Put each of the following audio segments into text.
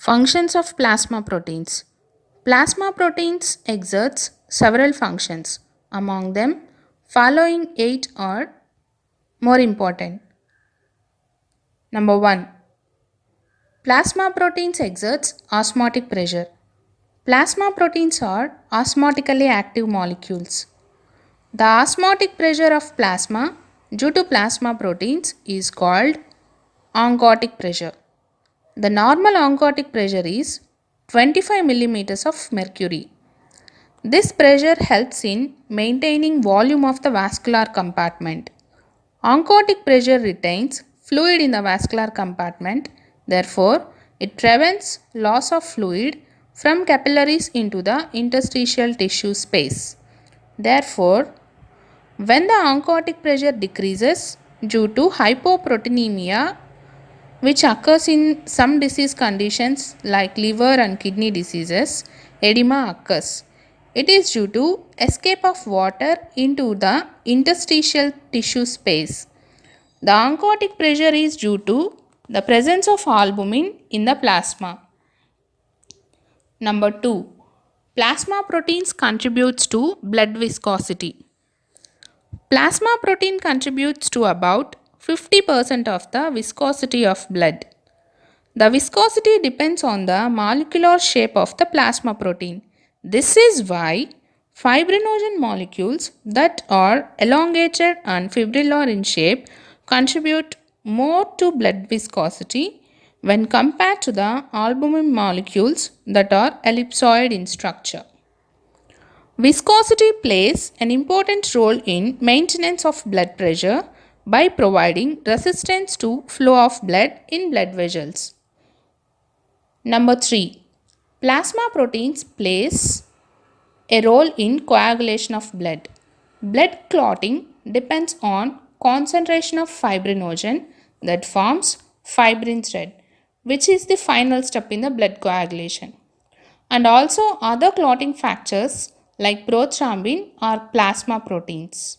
Functions of plasma proteins. Plasma proteins exerts several functions. Among them, following 8 are more important. Number 1. Plasma proteins exerts osmotic pressure. Plasma proteins are osmotically active molecules. The osmotic pressure of plasma due to plasma proteins is called oncotic pressure. The normal oncotic pressure is 25 millimeters of mercury. This pressure helps in maintaining volume of the vascular compartment. Oncotic pressure retains fluid in the vascular compartment, therefore, it prevents loss of fluid from capillaries into the interstitial tissue space. Therefore, when the oncotic pressure decreases due to hypoproteinemia, which occurs in some disease conditions like liver and kidney diseases, edema occurs. It is due to escape of water into the interstitial tissue space. The oncotic pressure is due to the presence of albumin in the plasma. Number 2. Plasma proteins contributes to blood viscosity. Plasma protein contributes to about 50% of the viscosity of blood. The viscosity depends on the molecular shape of the plasma protein. This is why fibrinogen molecules that are elongated and fibrillar in shape contribute more to blood viscosity when compared to the albumin molecules that are ellipsoid in structure. Viscosity plays an important role in maintenance of blood pressure by providing resistance to flow of blood in blood vessels. Number 3. Plasma proteins plays a role in coagulation of blood. Blood clotting depends on concentration of fibrinogen that forms fibrin thread, which is the final step in the blood coagulation. And also other clotting factors like prothrombin or plasma proteins.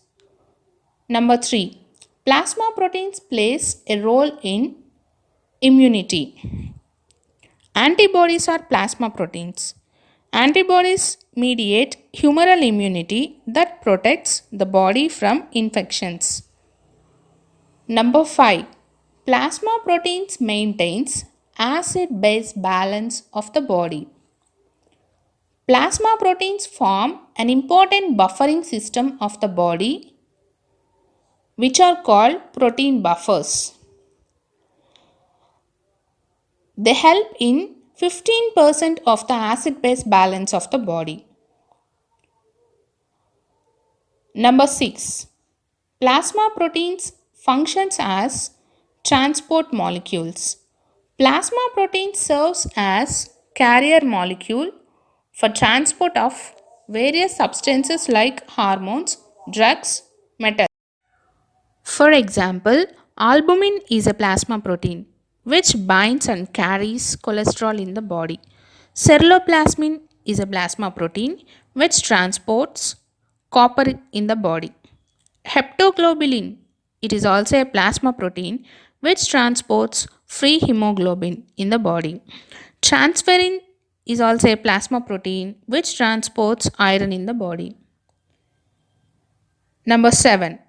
Number 3. Plasma proteins plays a role in immunity. Antibodies are plasma proteins. Antibodies mediate humoral immunity that protects the body from infections. Number 5. Plasma proteins maintains acid-base balance of the body. Plasma proteins form an important buffering system of the body which are called protein buffers. They help in 15% of the acid-base balance of the body. Number 6. Plasma proteins functions as transport molecules. Plasma protein serves as carrier molecule for transport of various substances like hormones, drugs, metals. For example, albumin is a plasma protein which binds and carries cholesterol in the body. Ceruloplasmin is a plasma protein which transports copper in the body. Heptoglobulin, it is also a plasma protein which transports free hemoglobin in the body. Transferrin is also a plasma protein which transports iron in the body. Number 7.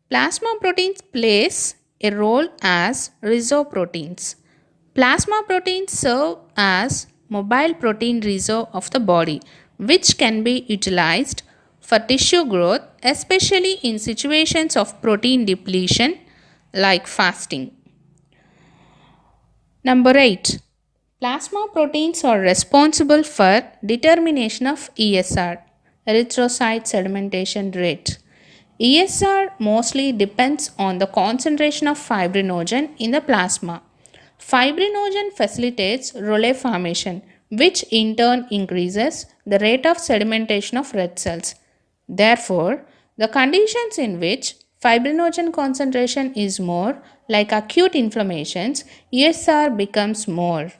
Plasma proteins plays a role as rhizoproteins. Plasma proteins serve as mobile protein reserve of the body, which can be utilized for tissue growth, especially in situations of protein depletion like fasting. Number 8. Plasma proteins are responsible for determination of ESR, erythrocyte sedimentation rate. ESR mostly depends on the concentration of fibrinogen in the plasma. Fibrinogen facilitates Rayleigh formation, which in turn increases the rate of sedimentation of red cells. Therefore, the conditions in which fibrinogen concentration is more, like acute inflammations, ESR becomes more.